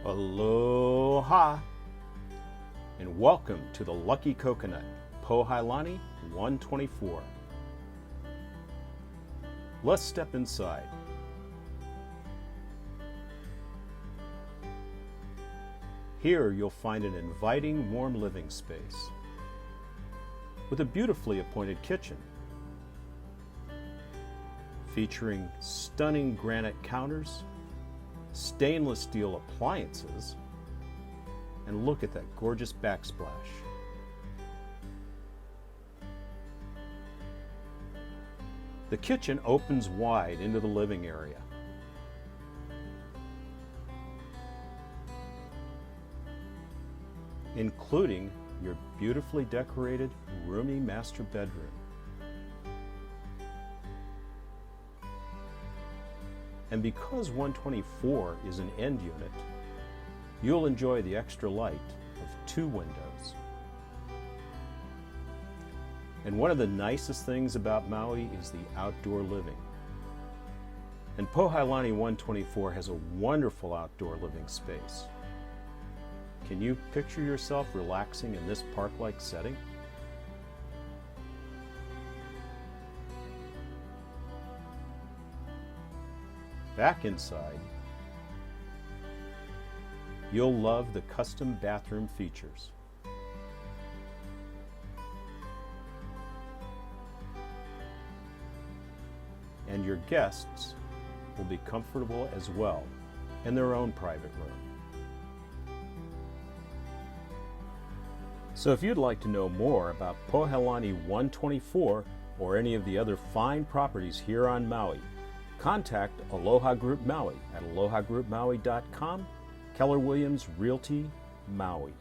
Aloha and welcome to the Lucky Coconut, Pohailani 124. Let's step inside. Here you'll find an inviting, warm living space with a beautifully appointed kitchen featuring stunning granite counters, stainless steel appliances, and look at that gorgeous backsplash. The kitchen opens wide into the living area. Including your beautifully decorated roomy master bedroom. And because 124 is an end unit, you'll enjoy the extra light of 2 windows. And one of the nicest things about Maui is the outdoor living. And Pohailani 124 has a wonderful outdoor living space. Can you picture yourself relaxing in this park-like setting? Back inside, you'll love the custom bathroom features. And your guests will be comfortable as well in their own private room. So if you'd like to know more about Pohailani 124 or any of the other fine properties here on Maui, contact Aloha Group Maui at alohagroupmaui.com, Keller Williams Realty, Maui.